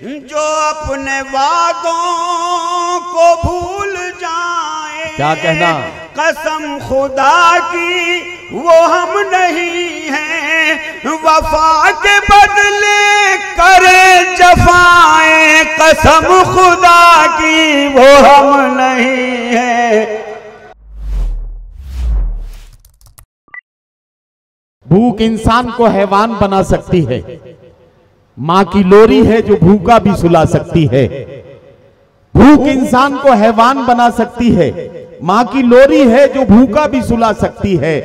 जो अपने वादों को भूल जाए, क्या कहना, कसम खुदा की वो हम नहीं हैं, वफा के बदले करे जफाएं, कसम खुदा की वो हम नहीं हैं। भूख इंसान को हैवान बना सकती है, मां की लोरी है जो भूखा भी सुला सकती है। भूख इंसान को हैवान बना सकती है, मां की लोरी है जो भूखा भी सुला सकती है।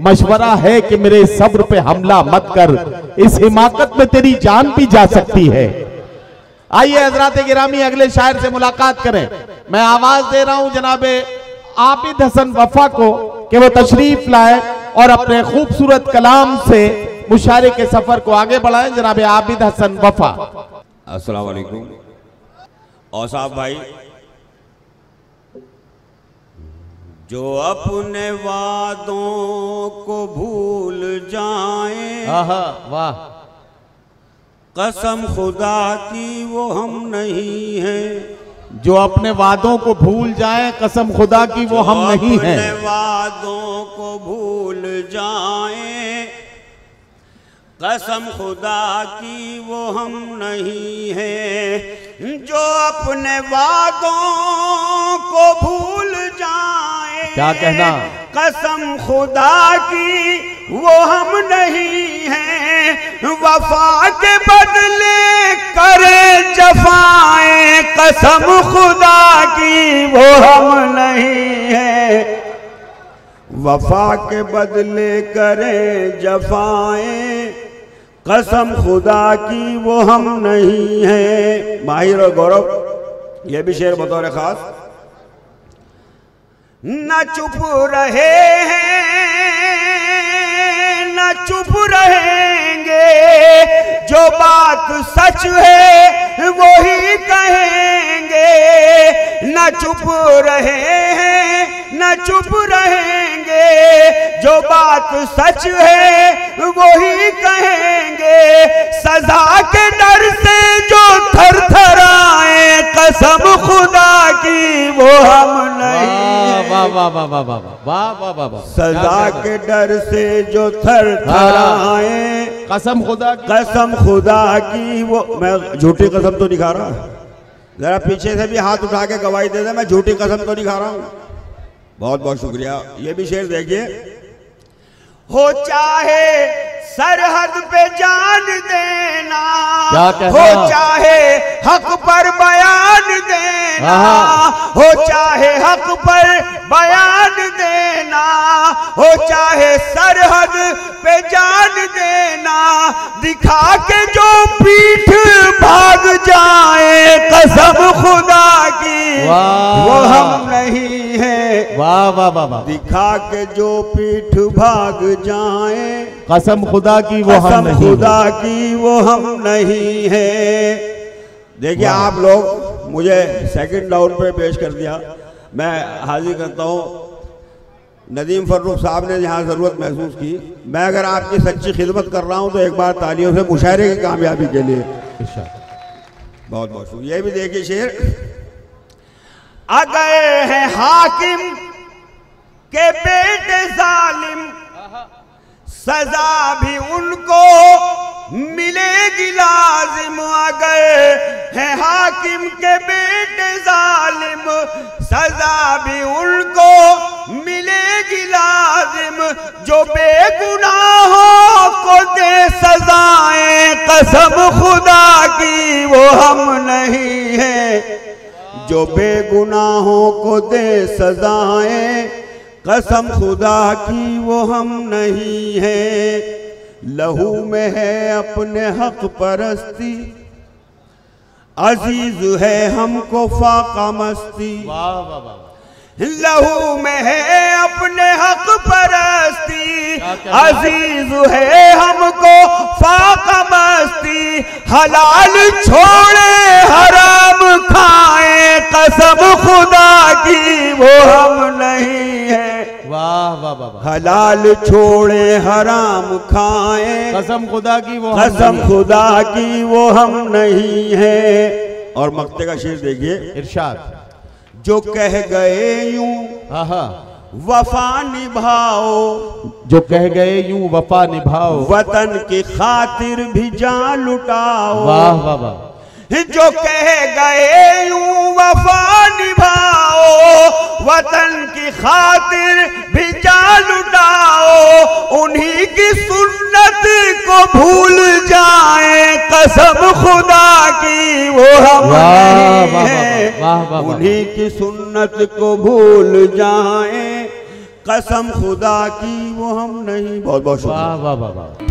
मशवरा है कि मेरे सब्र पे हमला मत कर, इस हिमाकत में तेरी जान भी जा सकती है। आइए हजरात गिरामी अगले शायर से मुलाकात करें। मैं आवाज दे रहा हूं जनाबे आबिद हसन वफा को कि वो तशरीफ लाए और अपने खूबसूरत कलाम से मुशायरे के सफर को आगे बढ़ाएं। जनाबे आबिद हसन वफा। अस्सलाम वालेकुम। और साहब भाई, जो अपने वादों को भूल जाएं, वाह, कसम खुदा की वो हम नहीं हैं। जो अपने वादों को भूल जाएं, कसम खुदा की वो हम नहीं हैं। अपने वादों को भूल जाएं, कसम खुदा की वो हम नहीं हैं। जो अपने वादों को भूल जाएं, क्या कहना, कसम खुदा की वो हम नहीं हैं, वफा के बदले करे जफाएं, कसम खुदा की वो हम नहीं हैं। वफा के बदले करे जफाएं, कसम खुदा की वो हम नहीं हैं। माहिर और गौरव, ये भी शेर बतौर खास। न चुप रहे हैं न चुप रहेंगे, जो बात सच है वही कहेंगे। न चुप रहे हैं न चुप रहेंगे, जो बात सच है वही कहेंगे। सजा के डर से जो थर थर आए, कसम खुदा की वो हम नहीं। वाह वाह वाह वाह वाह वाह वाह वाह। सजा के डर से जो थर थर आए, कसम खुदा की, कसम खुदा की वो। मैं झूठी कसम तो नहीं खा रहा, जरा पीछे से भी हाथ उठा के गवाही दे दे, मैं झूठी कसम तो नहीं खा रहा हूं। बहुत बहुत शुक्रिया। ये भी शेर देखिए। हो चाहे सरहद पे जान देना, हो चाहे हक पर बयान देना, हो चाहे हक पर बयान देना, हो चाहे सरहद पे जान देना, दिखा के जो पीठ भाग जाए, कसम खुदा की वो हम नहीं है। वाह वाह वाह। दिखा के जो पीठ भाग जाए, कसम खुदा की वो हम नहीं, खुदा की वो हम नहीं है। देखिए आप लोग मुझे सेकंड राउंड पे पेश कर दिया। मैं हाजिर करता हूँ नदीम फर्रुख साहब ने जहाँ ज़रूरत महसूस की। मैं अगर आपकी सच्ची खिदमत कर रहा हूँ तो एक बार तालियों से मुशायरे की कामयाबी के लिए बहुत बहुत शुक्रिया। ये भी देखिए शेर। अगर है हाकिम के बेटे जालिम, सजा भी उनको मिलेगी लाजिम। अगर है हाकिम के बेटे जालिम, सजा भी उनको मिलेगी लाजिम। जो बेगुनाहों को दे सजाएं, कसम खुदा की वो हम नहीं हैं। जो बेगुनाहों को दे सजाएं, कसम खुदा की वो हम नहीं हैं। लहू में है अपने हक परस्ती, अजीज है हमको फाका मस्ती। लहू में है अपने हक परस्ती, अजीज है हमको फाका मस्ती। हलाल छोड़े हराम खाए, कसम खुदा की वो हम नहीं है। वाह वाह वाह। हलाल छोड़े हराम खाएं, कसम खुदा की वो कसम खुदा की वो हम नहीं है। और मक्ते का शेर देखिए, इरशाद, जो कह गए यूं वफा निभाओ, जो कह गए यूं वफा निभाओ, वतन की खातिर भी जान लुटाओ। वाह वाह वाह। जो कह गए यूं वफा निभाओ, वतन की खातिर भी जान लुटाओ, उन्हीं की सुन्नत को भूल जाए, कसम खुदा की वो हम नहीं है। उन्हीं की सुन्नत को भूल जाए, कसम खुदा की वो हम नहीं। बहुत बहुत शुक्रिया। वाह वाह वाह।